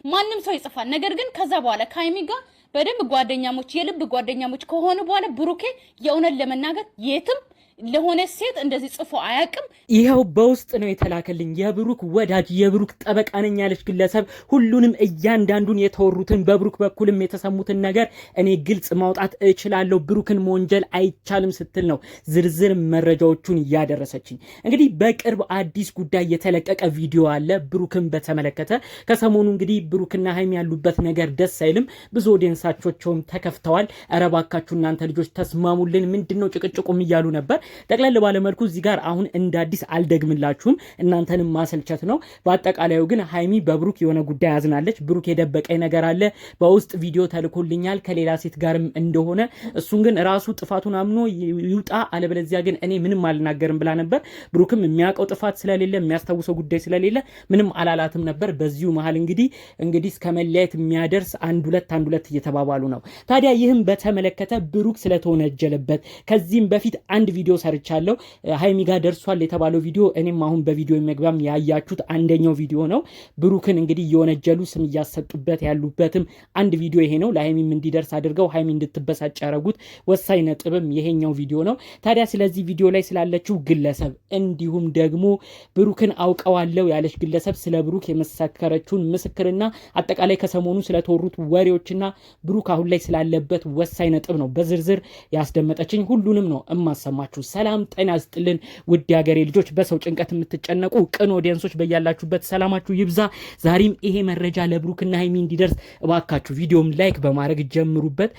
ማንም ሰው ይጽፋል። ነገር ግን ከዛ በኋላ ከሀይሚ ጋር በደንብ ጓደኛሞች የልብ ጓደኛሞች ከሆኑ በኋላ ብሩኬ የእውነት ለመናገር የትም ለሆነ ሴት እንደዚህ ጽፎ አያውቅም። ይሄው በውስጥ ነው የተላከልኝ የብሩክ ወዳጅ የብሩክ ጠበቃ ነኝ ያለች ግለሰብ ሁሉንም እያንዳንዱን የተወሩትን በብሩክ በኩልም የተሰሙትን ነገር እኔ ግልጽ ማውጣት እችላለሁ፣ ብሩክን መወንጀል አይቻልም ስትል ነው ዝርዝር መረጃዎቹን ያደረሰችኝ። እንግዲህ በቅርብ አዲስ ጉዳይ የተለቀቀ ቪዲዮ አለ ብሩክን በተመለከተ። ከሰሞኑ እንግዲህ ብሩክና ሀይሚ ያሉበት ነገር ደስ አይልም። ብዙ ኦዲየንሳቸውም ተከፍተዋል። ኧረ እባካችሁ እናንተ ልጆች ተስማሙልን፣ ምንድነው ጭቅጭቁም እያሉ ነበር። ጠቅለል ባለ መልኩ እዚህ ጋር አሁን እንደ አዲስ አልደግምላችሁም፣ እናንተንም ማሰልቸት ነው። በአጠቃላዩ ግን ሀይሚ በብሩክ የሆነ ጉዳይ አዝናለች። ብሩክ የደበቀኝ ነገር አለ፣ በውስጥ ቪዲዮ ተልኮልኛል ከሌላ ሴት ጋርም እንደሆነ፣ እሱን ግን ራሱ ጥፋቱን አምኖ ይውጣ፣ አለበለዚያ ግን እኔ ምንም አልናገርም ብላ ነበር። ብሩክም የሚያውቀው ጥፋት ስለሌለ የሚያስታውሰው ጉዳይ ስለሌለ ምንም አላላትም ነበር። በዚሁ መሀል እንግዲህ እስከ መለያየት የሚያደርስ አንድ ሁለት እየተባባሉ ነው። ታዲያ ይህም በተመለከተ ብሩክ ስለተወነጀለበት ከዚህም በፊት አንድ ቪዲዮ ሰርቻለሁ። ሀይሚ ጋር ደርሷል የተባለው ቪዲዮ እኔም አሁን በቪዲዮ መግቢያም ያያችሁት አንደኛው ቪዲዮ ነው። ብሩክን እንግዲህ እየወነጀሉ ስም እያሰጡበት ያሉበትም አንድ ቪዲዮ ይሄ ነው። ለሀይሚም እንዲደርስ አድርገው ሀይሚ እንድትበሳጭ ያደረጉት ወሳኝ ነጥብም ይሄኛው ቪዲዮ ነው። ታዲያ ስለዚህ ቪዲዮ ላይ ስላለችው ግለሰብ እንዲሁም ደግሞ ብሩክን አውቀዋለሁ ያለች ግለሰብ ስለ ብሩክ የመሰከረችውን ምስክርና አጠቃላይ ከሰሞኑ ስለተወሩት ወሬዎችና ብሩክ አሁን ላይ ስላለበት ወሳኝ ነጥብ ነው በዝርዝር ያስደመጠችኝ። ሁሉንም ነው እማሰማችሁ። ሰላም ጤና ይስጥልን ውድ የሀገሬ ልጆች፣ በሰው ጭንቀት የምትጨነቁ ቅን ኦዲየንሶች በያላችሁበት ሰላማችሁ ይብዛ። ዛሬም ይሄ መረጃ ለብሩክና ሀይሚ እንዲደርስ እባካችሁ ቪዲዮም ላይክ በማድረግ ጀምሩበት።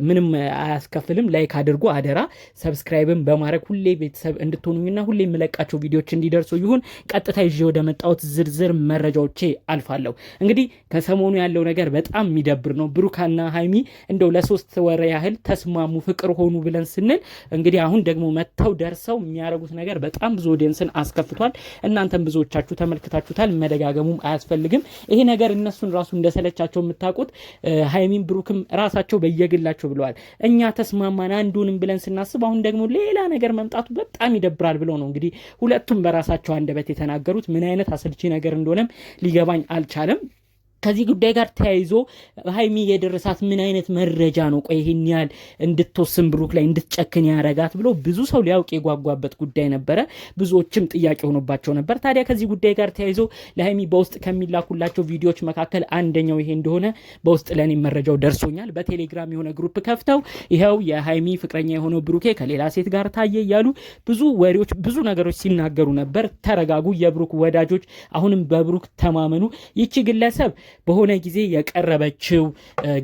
ምንም አያስከፍልም። ላይክ አድርጎ አደራ። ሰብስክራይብም በማድረግ ሁሌ ቤተሰብ እንድትሆኑኝና ሁሌ የምለቃቸው ቪዲዮዎች እንዲደርሱ ይሁን። ቀጥታ ይዤ ወደ መጣሁት ዝርዝር መረጃዎቼ አልፋለሁ። እንግዲህ ከሰሞኑ ያለው ነገር በጣም የሚደብር ነው። ብሩክና ሀይሚ እንደው ለሶስት ወር ያህል ተስማሙ፣ ፍቅር ሆኑ ብለን ስንል እንግዲህ አሁን ደግሞ መተው ደርሰው የሚያደርጉት ነገር በጣም ብዙ ኦዲየንስን አስከፍቷል። እናንተም ብዙዎቻችሁ ተመልክታችሁታል። መደጋገሙም አያስፈልግም። ይሄ ነገር እነሱን ራሱ እንደሰለቻቸው የምታውቁት ሀይሚን ብሩክም ራሳቸው በየግላቸው ብለዋል። እኛ ተስማማን አንዱንም ብለን ስናስብ አሁን ደግሞ ሌላ ነገር መምጣቱ በጣም ይደብራል ብለው ነው እንግዲህ ሁለቱም በራሳቸው አንደበት የተናገሩት። ምን አይነት አሰልቺ ነገር እንደሆነም ሊገባኝ አልቻለም። ከዚህ ጉዳይ ጋር ተያይዞ ሀይሚ የደረሳት ምን አይነት መረጃ ነው? ቆይ ይሄን ያህል እንድትወስን ብሩክ ላይ እንድትጨክን ያረጋት ብሎ ብዙ ሰው ሊያውቅ የጓጓበት ጉዳይ ነበረ። ብዙዎችም ጥያቄ ሆኖባቸው ነበር። ታዲያ ከዚህ ጉዳይ ጋር ተያይዞ ለሀይሚ በውስጥ ከሚላኩላቸው ቪዲዮዎች መካከል አንደኛው ይሄ እንደሆነ በውስጥ ለኔ መረጃው ደርሶኛል። በቴሌግራም የሆነ ግሩፕ ከፍተው ይኸው የሀይሚ ፍቅረኛ የሆነው ብሩኬ ከሌላ ሴት ጋር ታየ እያሉ ብዙ ወሬዎች፣ ብዙ ነገሮች ሲናገሩ ነበር። ተረጋጉ የብሩክ ወዳጆች፣ አሁንም በብሩክ ተማመኑ። ይቺ ግለሰብ በሆነ ጊዜ የቀረበችው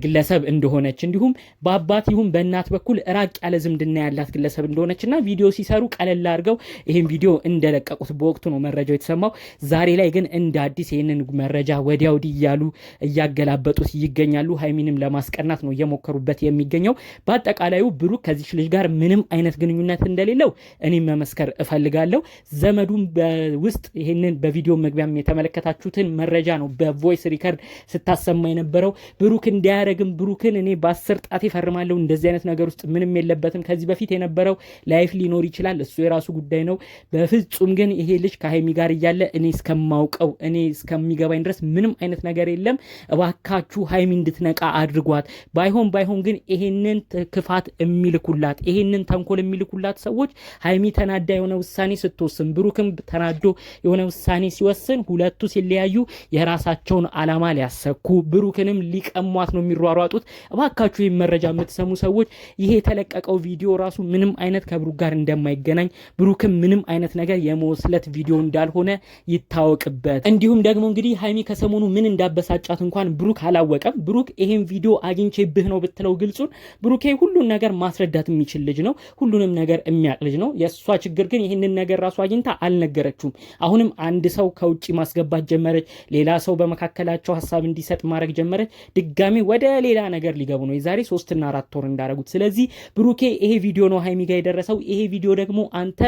ግለሰብ እንደሆነች እንዲሁም በአባት ይሁን በእናት በኩል ራቅ ያለ ዝምድና ያላት ግለሰብ እንደሆነችና ቪዲዮ ሲሰሩ ቀለል አድርገው ይህን ቪዲዮ እንደለቀቁት በወቅቱ ነው መረጃው የተሰማው። ዛሬ ላይ ግን እንደ አዲስ ይህንን መረጃ ወዲያ ወዲህ እያሉ እያገላበጡት ይገኛሉ። ሀይሚንም ለማስቀናት ነው እየሞከሩበት የሚገኘው። በአጠቃላዩ ብሩክ ከዚች ልጅ ጋር ምንም አይነት ግንኙነት እንደሌለው እኔም መመስከር እፈልጋለሁ። ዘመዱም በውስጥ ይህንን በቪዲዮ መግቢያም የተመለከታችሁትን መረጃ ነው በቮይስ ሪከርድ ስታሰማ የነበረው። ብሩክ እንዲያረግም ብሩክን እኔ በ10 ጣት ይፈርማለሁ፣ እንደዚህ አይነት ነገር ውስጥ ምንም የለበትም። ከዚህ በፊት የነበረው ላይፍ ሊኖር ይችላል፣ እሱ የራሱ ጉዳይ ነው። በፍጹም ግን ይሄ ልጅ ከሀይሚ ጋር እያለ እኔ እስከማውቀው እኔ እስከሚገባኝ ድረስ ምንም አይነት ነገር የለም። እባካችሁ ሀይሚ እንድትነቃ አድርጓት። ባይሆን ግን ይሄንን ክፋት የሚልኩላት ይሄንን ተንኮል የሚልኩላት ሰዎች ሀይሚ ተናዳ የሆነ ውሳኔ ስትወስን፣ ብሩክም ተናዶ የሆነ ውሳኔ ሲወስን፣ ሁለቱ ሲለያዩ የራሳቸውን አላማ ሊያሰኩ ብሩክንም ሊቀሟት ነው የሚሯሯጡት። እባካችሁ ይህ መረጃ የምትሰሙ ሰዎች ይሄ የተለቀቀው ቪዲዮ ራሱ ምንም አይነት ከብሩክ ጋር እንደማይገናኝ ብሩክም ምንም አይነት ነገር የመወስለት ቪዲዮ እንዳልሆነ ይታወቅበት። እንዲሁም ደግሞ እንግዲህ ሀይሚ ከሰሞኑ ምን እንዳበሳጫት እንኳን ብሩክ አላወቀም። ብሩክ ይሄን ቪዲዮ አግኝቼብህ ነው ብትለው ግልጹን ብሩኬ ሁሉን ነገር ማስረዳት የሚችል ልጅ ነው፣ ሁሉንም ነገር የሚያውቅ ልጅ ነው። የእሷ ችግር ግን ይህንን ነገር ራሱ አግኝታ አልነገረችውም። አሁንም አንድ ሰው ከውጭ ማስገባት ጀመረች፣ ሌላ ሰው በመካከላቸው ሀሳብ እንዲሰጥ ማድረግ ጀመረች። ድጋሚ ወደ ሌላ ነገር ሊገቡ ነው የዛሬ 3 እና 4 ወር እንዳረጉት። ስለዚህ ብሩኬ ይሄ ቪዲዮ ነው ሀይሚ ጋር የደረሰው። ይሄ ቪዲዮ ደግሞ አንተ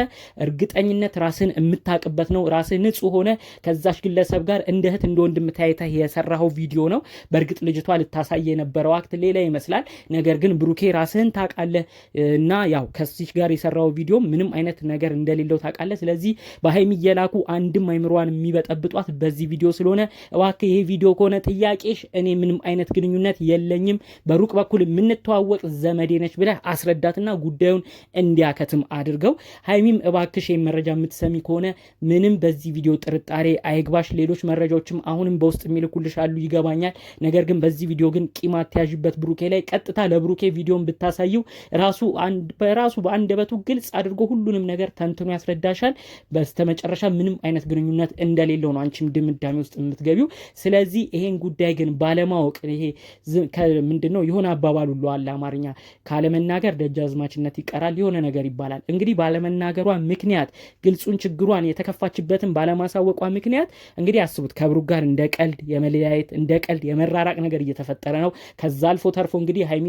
እርግጠኝነት ራስን የምታቅበት ነው። ራስህ ንጹህ ሆነ ከዛች ግለሰብ ጋር እንደ እህት እንደ ወንድም ታይተህ የሰራኸው ቪዲዮ ነው። በእርግጥ ልጅቷ ልታሳየ የነበረው አክት ሌላ ይመስላል። ነገር ግን ብሩኬ ራስህን ታውቃለህ እና ያው ከዚች ጋር የሰራው ቪዲዮ ምንም አይነት ነገር እንደሌለው ታውቃለህ። ስለዚህ በሀይሚ እየላኩ አንድም አይምሯን የሚበጠብጧት በዚህ ቪዲዮ ስለሆነ እባክህ ይሄ ቪዲዮ ከሆነ ጥያቄሽ እኔ ምንም አይነት ግንኙነት የለኝም በሩቅ በኩል የምንተዋወቅ ዘመዴ ነች ብለህ አስረዳትና ጉዳዩን እንዲያከትም አድርገው። ሀይሚም እባክሽ መረጃ የምትሰሚ ከሆነ ምንም በዚህ ቪዲዮ ጥርጣሬ አይግባሽ፣ ሌሎች መረጃዎችም አሁንም በውስጥ የሚልኩልሽ አሉ ይገባኛል። ነገር ግን በዚህ ቪዲዮ ግን ቂም አትያዥበት ብሩኬ ላይ። ቀጥታ ለብሩኬ ቪዲዮን ብታሳየው ራሱ በአንደበቱ ግልጽ አድርጎ ሁሉንም ነገር ተንትኖ ያስረዳሻል። በስተመጨረሻ ምንም አይነት ግንኙነት እንደሌለው ነው አንቺም ድምዳሜ ውስጥ የምትገቢው። ስለዚህ ይሄን ጉዳይ ግን ባለማወቅ ይሄ ምንድነው የሆነ አባባል ሁሉ አለ አማርኛ፣ ካለመናገር ደጃዝማችነት ይቀራል የሆነ ነገር ይባላል። እንግዲህ ባለመናገሯ ምክንያት ግልጹን ችግሯን የተከፋችበትን ባለማሳወቋ ምክንያት እንግዲህ አስቡት ከብሩክ ጋር እንደ ቀልድ የመለያየት እንደ ቀልድ የመራራቅ ነገር እየተፈጠረ ነው። ከዛ አልፎ ተርፎ እንግዲህ ሀይሚ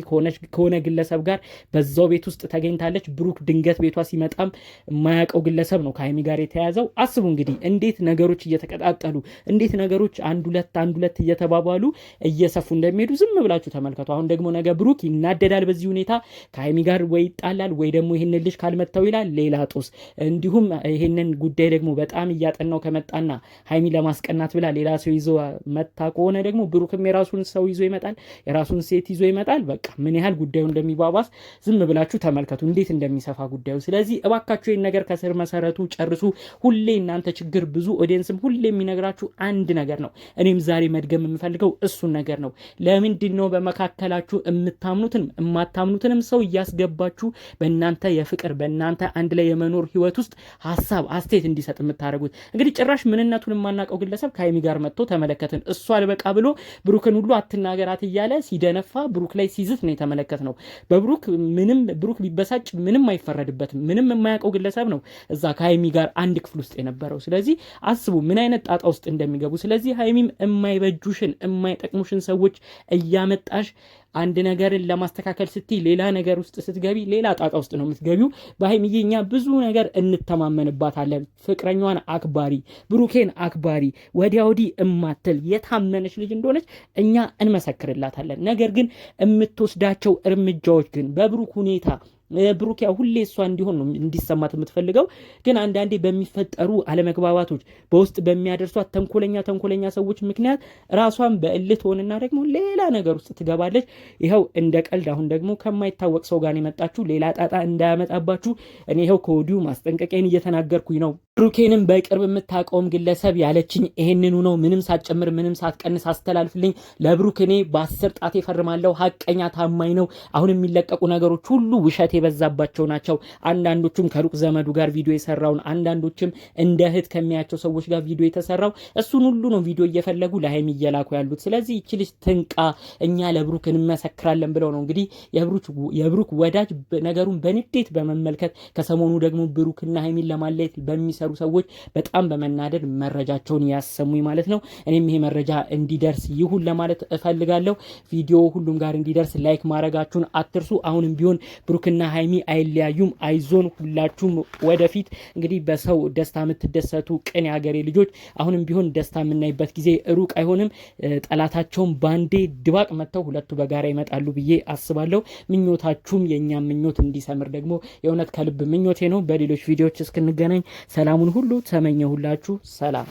ከሆነ ግለሰብ ጋር በዛው ቤት ውስጥ ተገኝታለች። ብሩክ ድንገት ቤቷ ሲመጣም የማያውቀው ግለሰብ ነው ከሀይሚ ጋር የተያዘው። አስቡ እንግዲህ እንዴት ነገሮች እየተቀጣጠሉ እንዴት ነገሮች አንድ ሁለት እየተባባሉ እየሰፉ እንደሚሄዱ ዝም ብላችሁ ተመልከቱ። አሁን ደግሞ ነገ ብሩክ ይናደዳል በዚህ ሁኔታ ከሀይሚ ጋር ወይ ይጣላል ወይ ደግሞ ይህንን ልጅ ካልመታው ይላል ሌላ ጦስ። እንዲሁም ይህንን ጉዳይ ደግሞ በጣም እያጠናው ከመጣና ሀይሚ ለማስቀናት ብላ ሌላ ሰው ይዞ መታ ከሆነ ደግሞ ብሩክም የራሱን ሰው ይዞ ይመጣል፣ የራሱን ሴት ይዞ ይመጣል። በቃ ምን ያህል ጉዳዩ እንደሚባባስ ዝም ብላችሁ ተመልከቱ፣ እንዴት እንደሚሰፋ ጉዳዩ። ስለዚህ እባካችሁ ይህን ነገር ከስር መሰረቱ ጨርሱ። ሁሌ እናንተ ችግር ብዙ ኦዲየንስም ሁሌ የሚነግራችሁ አንድ ነገር ነው። እኔም ዛሬ መድገም የምፈልገው እሱን ነገር ነው። ለምንድን ነው በመካከላችሁ የምታምኑትንም የማታምኑትንም ሰው እያስገባችሁ በእናንተ የፍቅር በእናንተ አንድ ላይ የመኖር ህይወት ውስጥ ሀሳብ አስተያየት እንዲሰጥ የምታደርጉት? እንግዲህ ጭራሽ ምንነቱን የማናውቀው ግለሰብ ከሀይሚ ጋር መጥቶ ተመለከትን። እሱ አልበቃ ብሎ ብሩክን ሁሉ አትናገራት እያለ ሲደነፋ ብሩክ ላይ ሲዝት ነው የተመለከትነው። ብሩክ ቢበሳጭ ምንም አይፈረድበትም። ምንም የማያውቀው ግለሰብ ነው እዛ ከሀይሚ ጋር አንድ ክፍል ውስጥ የነበረው። ስለዚህ አስቡ ምን አይነት ጣጣ ውስጥ እንደሚገቡ። ስለዚህ ሀይሚም የማይበጁሽን የማይጠቅሙሽን ሰዎች እያመጣሽ አንድ ነገርን ለማስተካከል ስትይ ሌላ ነገር ውስጥ ስትገቢ ሌላ ጣጣ ውስጥ ነው የምትገቢው። በሀይሚዬ እኛ ብዙ ነገር እንተማመንባታለን። ፍቅረኛዋን አክባሪ፣ ብሩኬን አክባሪ፣ ወዲያ ወዲህ እማትል የታመነች ልጅ እንደሆነች እኛ እንመሰክርላታለን። ነገር ግን የምትወስዳቸው እርምጃዎች ግን በብሩክ ሁኔታ ብሩክ ያው ሁሌ እሷ እንዲሆን ነው እንዲሰማት የምትፈልገው። ግን አንዳንዴ በሚፈጠሩ አለመግባባቶች በውስጥ በሚያደርሷት ተንኮለኛ ሰዎች ምክንያት ራሷን በእልህ ትሆንና ደግሞ ሌላ ነገር ውስጥ ትገባለች። ይኸው እንደ ቀልድ አሁን ደግሞ ከማይታወቅ ሰው ጋር የመጣችሁ ሌላ ጣጣ እንዳያመጣባችሁ እኔ ይኸው ከወዲሁ ማስጠንቀቂያን እየተናገርኩኝ ነው። ብሩኬንም በቅርብ የምታውቀውም ግለሰብ ያለችኝ ይሄንኑ ነው። ምንም ሳትጨምር ምንም ሳትቀንስ አስተላልፍልኝ። ለብሩክ እኔ በ10 ጣት ይፈርማለሁ። ሀቀኛ ታማኝ ነው። አሁን የሚለቀቁ ነገሮች ሁሉ ውሸት የበዛባቸው ናቸው። አንዳንዶቹም ከሩቅ ዘመዱ ጋር ቪዲዮ የሰራውን፣ አንዳንዶችም እንደ እህት ከሚያቸው ሰዎች ጋር ቪዲዮ የተሰራው እሱን ሁሉ ነው ቪዲዮ እየፈለጉ ለሀይሚ እየላኩ ያሉት። ስለዚህ ይቺ ልጅ ትንቃ፣ እኛ ለብሩክ እንመሰክራለን ብለው ነው እንግዲህ የብሩክ ወዳጅ ነገሩን በንዴት በመመልከት ከሰሞኑ ደግሞ ብሩክና ሀይሚን ለማለየት በሚሰሩ ሰዎች በጣም በመናደድ መረጃቸውን ያሰሙኝ ማለት ነው። እኔም ይሄ መረጃ እንዲደርስ ይሁን ለማለት እፈልጋለሁ። ቪዲዮ ሁሉም ጋር እንዲደርስ ላይክ ማድረጋችሁን አትርሱ። አሁንም ቢሆን ብሩክና ሀይሚ አይለያዩም። አይዞን ሁላችሁም ወደፊት። እንግዲህ በሰው ደስታ የምትደሰቱ ቅን የሀገሬ ልጆች አሁንም ቢሆን ደስታ የምናይበት ጊዜ ሩቅ አይሆንም። ጠላታቸውን ባንዴ ድባቅ መጥተው ሁለቱ በጋራ ይመጣሉ ብዬ አስባለሁ። ምኞታችሁም የእኛም ምኞት እንዲሰምር ደግሞ የእውነት ከልብ ምኞቴ ነው። በሌሎች ቪዲዮዎች እስክንገናኝ ሰላሙን ሁሉ ተመኘሁላችሁ። ሰላም።